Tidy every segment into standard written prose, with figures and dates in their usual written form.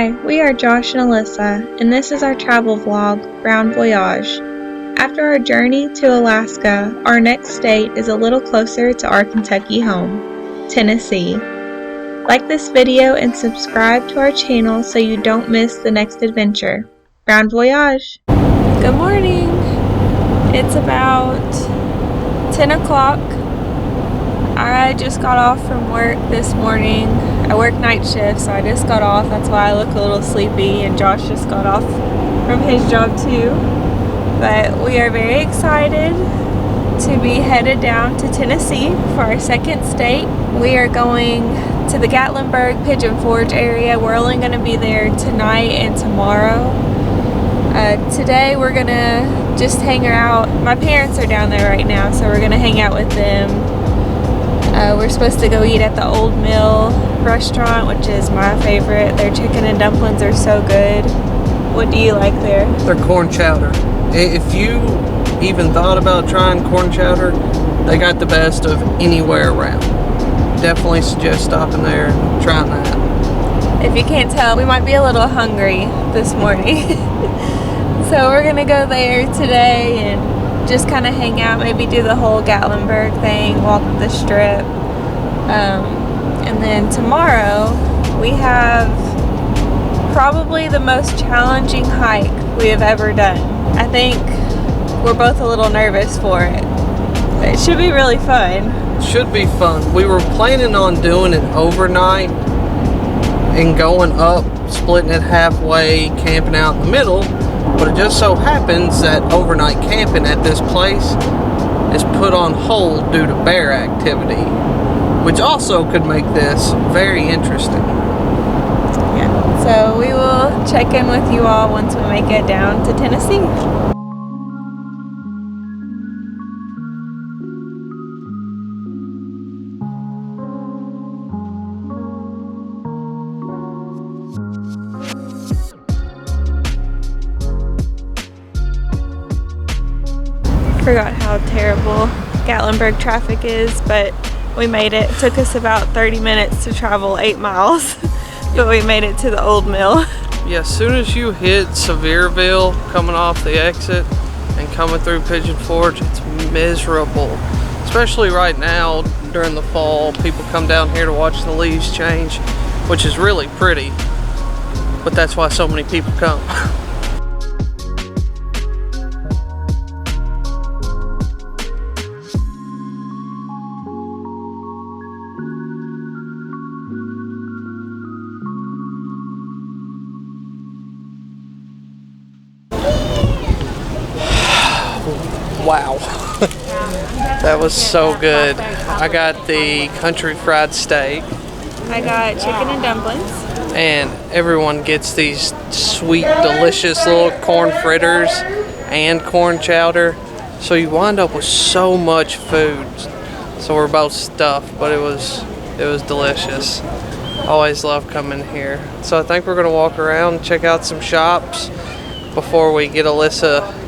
Hi, we are Josh and Alyssa, and this is our travel vlog, Round Voyage. After our journey to Alaska, our next state is a little closer to our Kentucky home, Tennessee. Like this video and subscribe to our channel so you don't miss the next adventure. Round Voyage! Good morning! It's about 10 o'clock. I just got off from work this morning. I work night shift, so I just got off. That's why I look a little sleepy, and Josh just got off from his job too. But we are very excited to be headed down to Tennessee for our second state. We are going to the Gatlinburg, Pigeon Forge area. We're only going to be there tonight and tomorrow. Today we're going to just hang out. My parents are down there right now, so we're going to hang out with them. We're supposed to go eat at the Old Mill restaurant, which is my favorite. Their chicken and dumplings are so good. What do you like there? Their corn chowder. If you even thought about trying corn chowder, they got the best of anywhere around. Definitely suggest stopping there and trying that. If you can't tell, we might be a little hungry this morning. So we're gonna go there today and just kind of hang out, maybe do the whole Gatlinburg thing, walk the strip. And then tomorrow we have probably the most challenging hike we have ever done. I think we're both a little nervous for it. It should be really fun. Should be fun. We were planning on doing it overnight and going up, splitting it halfway, camping out in the middle. But it just so happens that overnight camping at this place is put on hold due to bear activity, which also could make this very interesting. Yeah, so we will check in with you all once we make it down to Tennessee. Forgot how terrible Gatlinburg traffic is, but we made it. It took us about 30 minutes to travel 8 miles, but we made it to the Old Mill. Yeah, as soon as you hit Sevierville, coming off the exit and coming through Pigeon Forge, it's miserable. Especially right now during the fall, people come down here to watch the leaves change, which is really pretty, but that's why so many people come. Wow, that was so good. I got the country fried steak. I got chicken and dumplings. And everyone gets these sweet, delicious little corn fritters and corn chowder. So you wind up with so much food. So we're both stuffed, but it was delicious. Always love coming here. So I think we're gonna walk around, check out some shops before we get Alyssa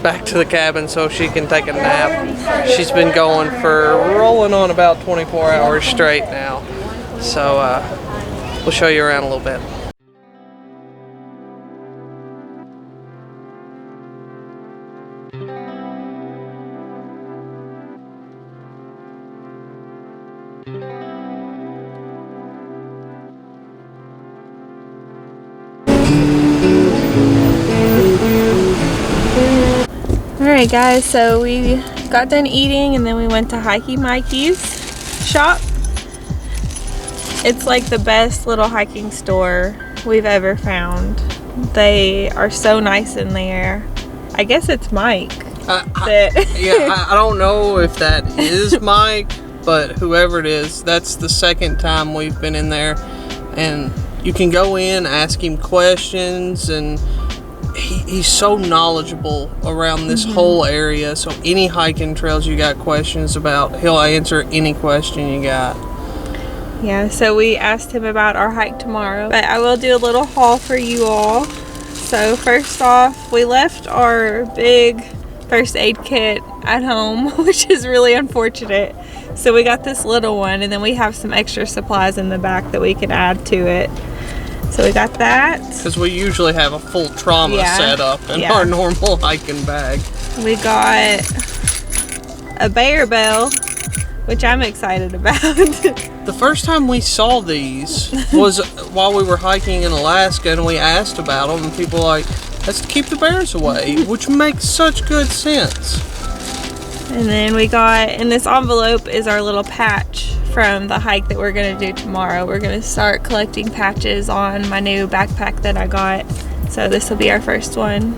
back to the cabin so she can take a nap. She's been going for rolling on about 24 hours straight now. So we'll show you around a little bit. Alright guys, so we got done eating and then we went to Hikey Mikey's shop. It's like the best little hiking store we've ever found. They are so nice in there. I guess it's Mike. I don't know if that is Mike, but whoever it is, that's the second time we've been in there. And you can go in, ask him questions, and he's so knowledgeable around this whole area. So any hiking trails you got questions about, he'll answer any question you got. Yeah, so we asked him about our hike tomorrow, but I will do a little haul for you all. So first off, we left our big first aid kit at home, which is really unfortunate. So we got this little one, and then we have some extra supplies in the back that we can add to it. So we got that. Because we usually have a full trauma set up in our normal hiking bag. We got a bear bell, which I'm excited about. The first time we saw these was while we were hiking in Alaska, and we asked about them, and people were like, let's keep the bears away, which makes such good sense. And then we got, in this envelope is our little patch from the hike that we're gonna do tomorrow. We're gonna start collecting patches on my new backpack that I got. So this will be our first one.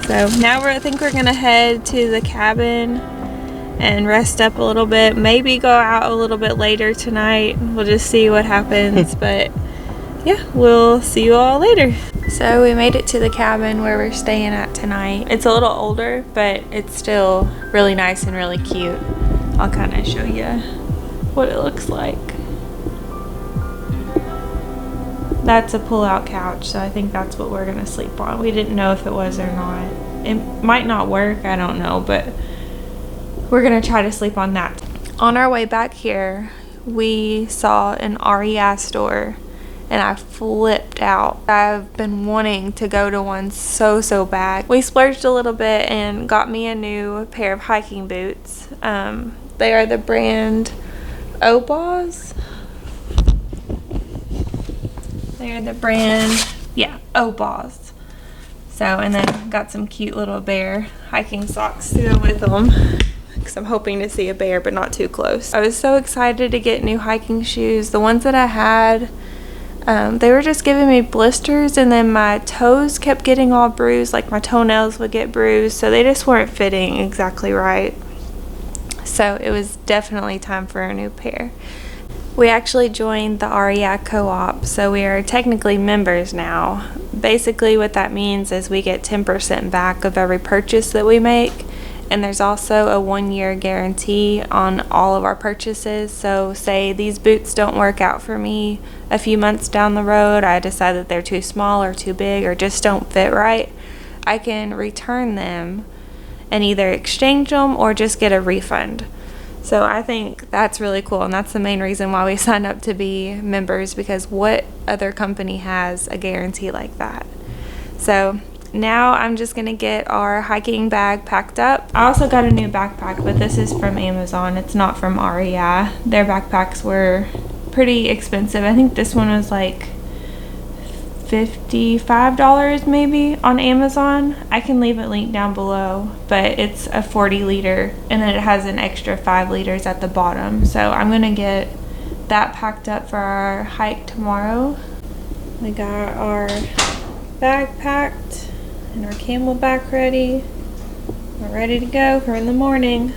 So now I think we're gonna head to the cabin and rest up a little bit. Maybe go out a little bit later tonight. We'll just see what happens. But yeah, we'll see you all later. So we made it to the cabin where we're staying at tonight. It's a little older, but it's still really nice and really cute. I'll kind of show you what it looks like. That's a pull-out couch, so I think that's what we're gonna sleep on. We didn't know if it was or not. It might not work, I don't know, but we're gonna try to sleep on that. On our way back here, we saw an REI store and I flipped out. I've been wanting to go to one so bad. We splurged a little bit and got me a new pair of hiking boots. They are the brand Oboz. They're the brand, Oboz. So, and then got some cute little bear hiking socks to go with them, because I'm hoping to see a bear, but not too close. I was so excited to get new hiking shoes. The ones that I had, they were just giving me blisters, and then my toes kept getting all bruised, like my toenails would get bruised, so they just weren't fitting exactly right. So it was definitely time for a new pair. We actually joined the REI co-op, so we are technically members now. Basically what that means is we get 10% back of every purchase that we make, and there's also a 1-year guarantee on all of our purchases. So say these boots don't work out for me a few months down the road, I decide that they're too small or too big or just don't fit right, I can return them and either exchange them or just get a refund. So I think that's really cool, and that's the main reason why we signed up to be members, because what other company has a guarantee like that? So now I'm just gonna get our hiking bag packed up. I also got a new backpack, but this is from Amazon. It's not from REI. Their backpacks were pretty expensive. I think this one was like $55 maybe on Amazon. I can leave a link down below, but it's a 40 liter and then it has an extra 5 liters at the bottom. So I'm gonna get that packed up for our hike tomorrow. We got our bag packed and our camelback ready. We're ready to go for in the morning.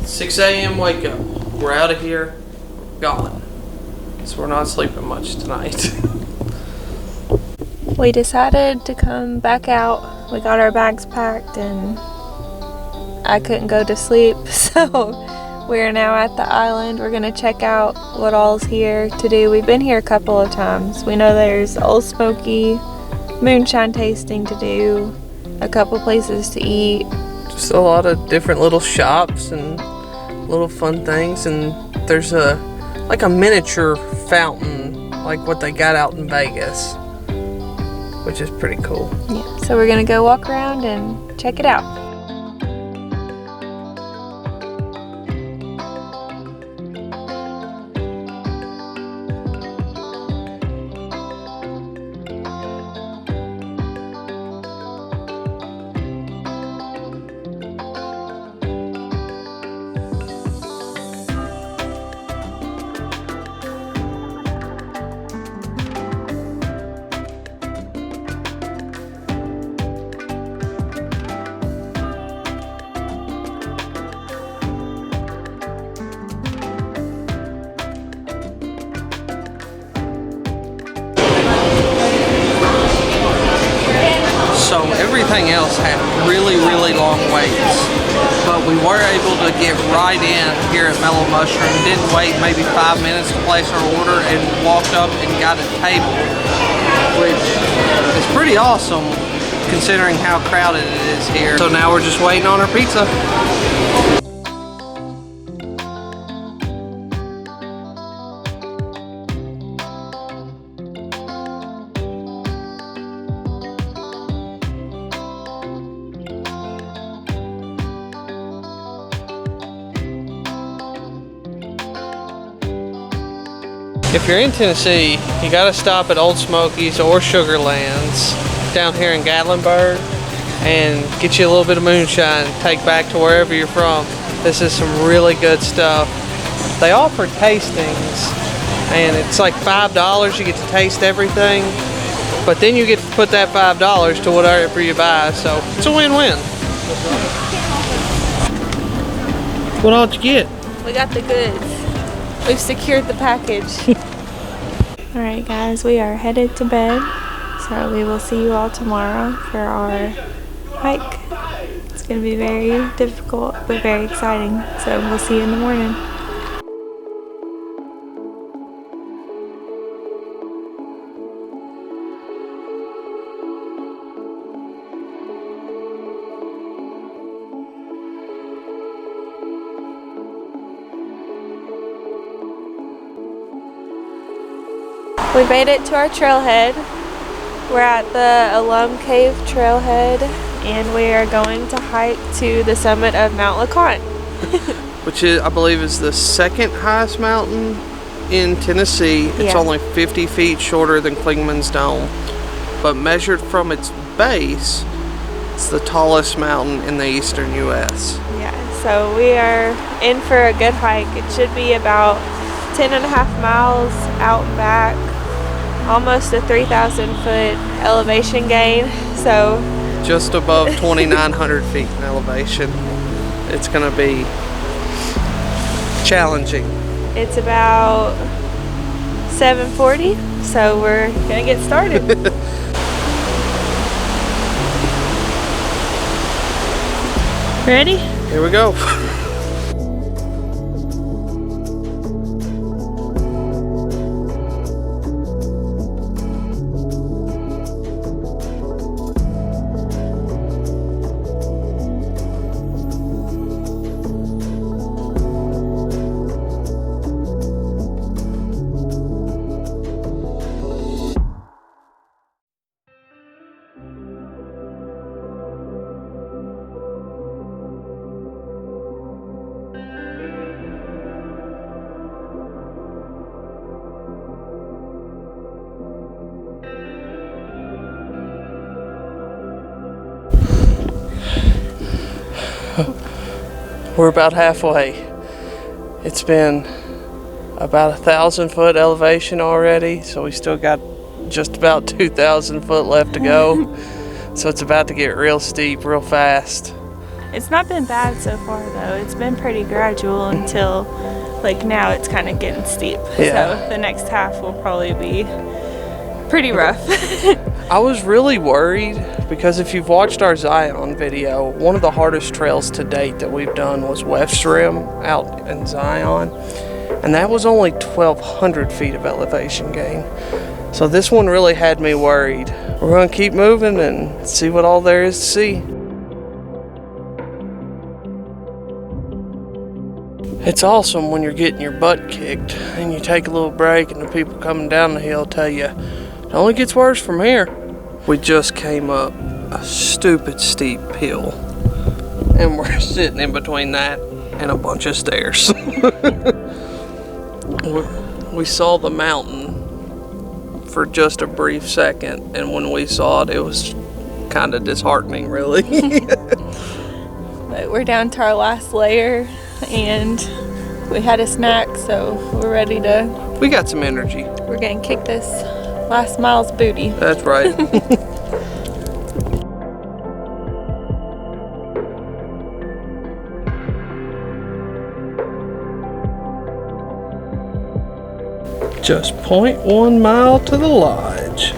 6 a.m. wake up. We're out of here, gone. So we're not sleeping much tonight. We decided to come back out. We got our bags packed and I couldn't go to sleep, so we're now at the island. We're gonna check out what all's here to do. We've been here a couple of times. We know there's Old Smoky moonshine tasting to do, a couple places to eat. Just a lot of different little shops and little fun things, and there's like a miniature fountain like what they got out in Vegas, which is pretty cool. Yeah, so we're gonna go walk around and check it out. So everything else had really long waits, but we were able to get right in here at Mellow Mushroom. Didn't wait maybe 5 minutes to place our order and walked up and got a table, which is pretty awesome considering how crowded it is here. So now we're just waiting on our pizza. If you're in Tennessee, you gotta stop at Old Smokies or Sugarlands down here in Gatlinburg and get you a little bit of moonshine, take back to wherever you're from. This is some really good stuff. They offer tastings, and it's like $5. You get to taste everything, but then you get to put that $5 to whatever you buy, so it's a win-win. What all did you get? We got the goods. We've secured the package. Alright guys, we are headed to bed. So we will see you all tomorrow for our hike. It's going to be very difficult, but very exciting. So we'll see you in the morning. We made it to our trailhead. We're at the Alum Cave trailhead and we are going to hike to the summit of Mount LeConte. Which is, I believe, is the second highest mountain in Tennessee. It's only 50 feet shorter than Klingman's Dome, but measured from its base, it's the tallest mountain in the eastern U.S. Yeah, so we are in for a good hike. It should be about 10.5 miles out and back. Almost a 3,000 foot elevation gain, so just above 2,900 feet in elevation. It's gonna be challenging. It's about 7:40, so we're gonna get started. Ready? Here we go. We're about halfway. It's been about 1,000 foot elevation already, so we still got just about 2,000 foot left to go. So it's about to get real steep real fast. It's not been bad so far though. It's been pretty gradual until like now it's kind of getting steep. Yeah. So the next half will probably be pretty rough. I was really worried because if you've watched our Zion video, one of the hardest trails to date that we've done was West Rim out in Zion, and that was only 1,200 feet of elevation gain. So this one really had me worried. We're going to keep moving and see what all there is to see. It's awesome when you're getting your butt kicked and you take a little break and the people coming down the hill tell you, it only gets worse from here. We just came up a stupid steep hill and we're sitting in between that and a bunch of stairs. We saw the mountain for just a brief second, and when we saw it, it was kind of disheartening, really. But we're down to our last layer and we had a snack, so we're ready to... We got some energy. We're gonna kick this last mile's booty. That's right. Just 0.1 mile to the lodge.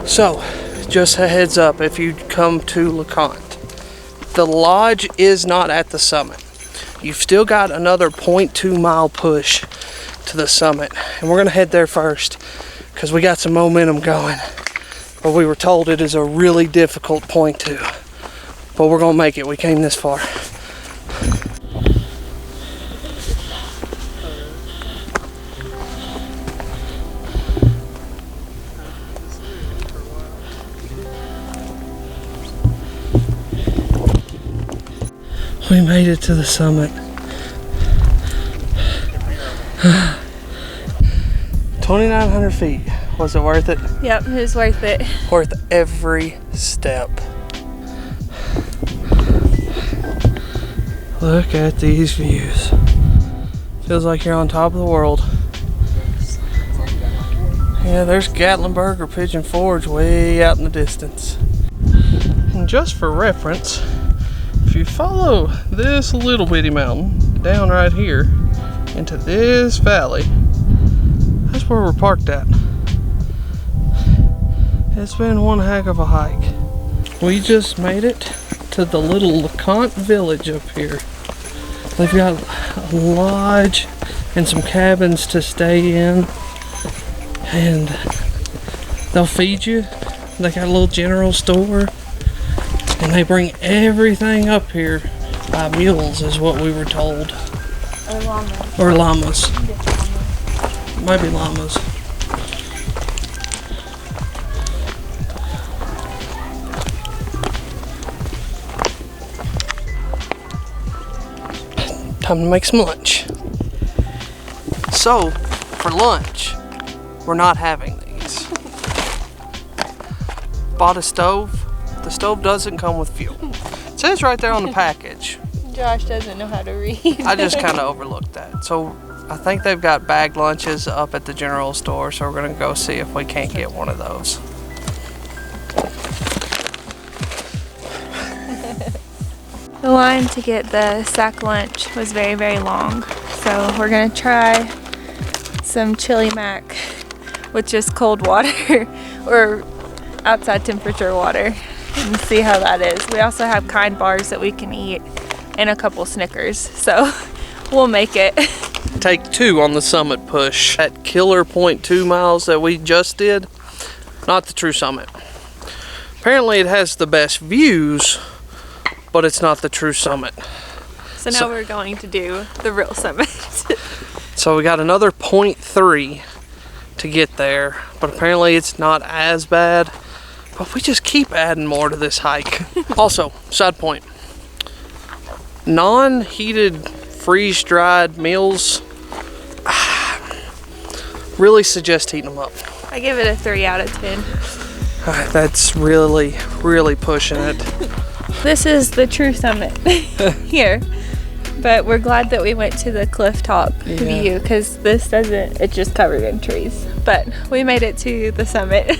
So, just a heads up if you come to LeConte. The lodge is not at the summit. You've still got another 0.2 mile push to the summit, and we're gonna head there first because we got some momentum going. But we were told it is a really difficult 0.2, but we're gonna make it. We came this far. We made it to the summit. 2,900 feet. Was it worth it? Yep, it was worth it. Worth every step. Look at these views. Feels like you're on top of the world. Yeah, there's Gatlinburg or Pigeon Forge way out in the distance. And just for reference, if you follow this little bitty mountain down right here into this valley, that's where we're parked at. It's been one heck of a hike. We just made it to the little LeConte village up here. They've got a lodge and some cabins to stay in, and they'll feed you. They got a little general store, and they bring everything up here by mules, is what we were told. Or llamas. Or llamas. Maybe llamas. Time to make some lunch. So, for lunch, we're not having these. Bought a stove. The stove doesn't come with fuel. It says right there on the package. Josh doesn't know how to read. I just kind of overlooked that. So, I think they've got bagged lunches up at the general store, so we're gonna go see if we can't get one of those. The line to get the sack lunch was very, very long. So we're gonna try some chili mac with just cold water or outside temperature water and see how that is. We also have Kind bars that we can eat and a couple Snickers, so we'll make it. Take 2 on the summit push. That killer 0.2 miles that we just did, not the true summit. Apparently it has the best views, but it's not the true summit. So now we're going to do the real summit. So we got another 0.3 to get there, but apparently it's not as bad. But we just keep adding more to this hike. Also, side point. Non-heated, freeze-dried meals, really suggest heating them up. I give it a 3 out of 10. That's really, really pushing it. This is the true summit here, but we're glad that we went to the cliff top view because this doesn't, it's just covered in trees, but we made it to the summit.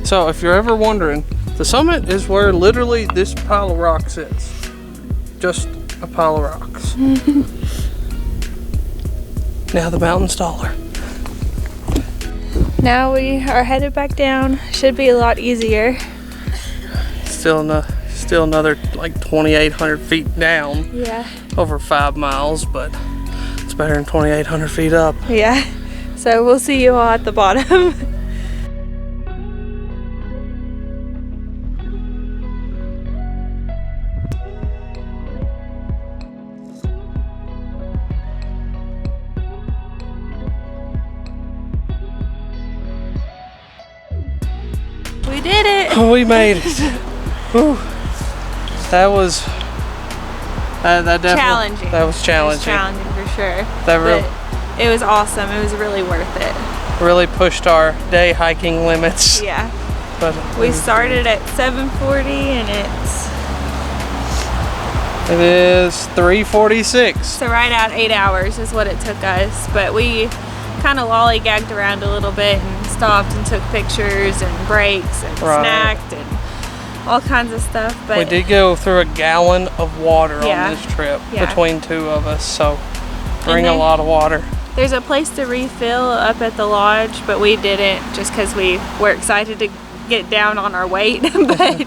So if you're ever wondering, the summit is where literally this pile of rocks is. Just a pile of rocks. Now the mountain's taller. Now we are headed back down. Should be a lot easier. Still another like 2,800 feet down. Yeah. Over 5 miles, but it's better than 2,800 feet up. Yeah. So we'll see you all at the bottom. We did it! We made it. Whew. That was that definitely challenging. That was challenging. It was challenging for sure. That it was awesome. It was really worth it. really pushed our day hiking limits. Yeah. But we started at 7:40 and it is 3:46. So right at 8 hours is what it took us. But we kind of lollygagged around a little bit and stopped and took pictures and breaks and snacked and all kinds of stuff. But we did go through a gallon of water on this trip between 2 of us, so bring a lot of water. There's a place to refill up at the lodge, but we didn't just because we were excited to get down on our weight. But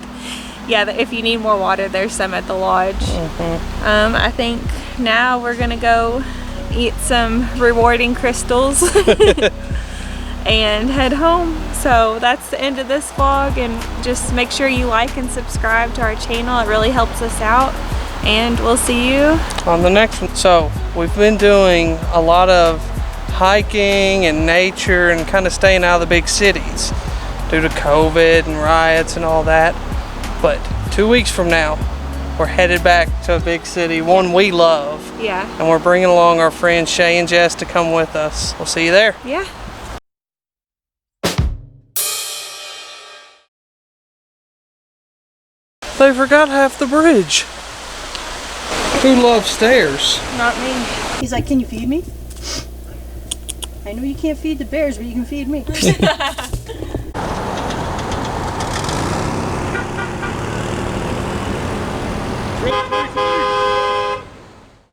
yeah, if you need more water, there's some at the lodge. I think now we're gonna go eat some rewarding crystals and head home. So that's the end of this vlog, and just make sure you like and subscribe to our channel. It really helps us out, and we'll see you on the next one. So we've been doing a lot of hiking and nature and kind of staying out of the big cities due to COVID and riots and all that. But 2 weeks from now, We're headed back to a big city, one we love. Yeah. And we're bringing along our friends Shay and Jess to come with us. We'll see you there. Yeah. They forgot half the bridge. Who loves stairs? Not me. He's like, can you feed me? I know you can't feed the bears, but you can feed me.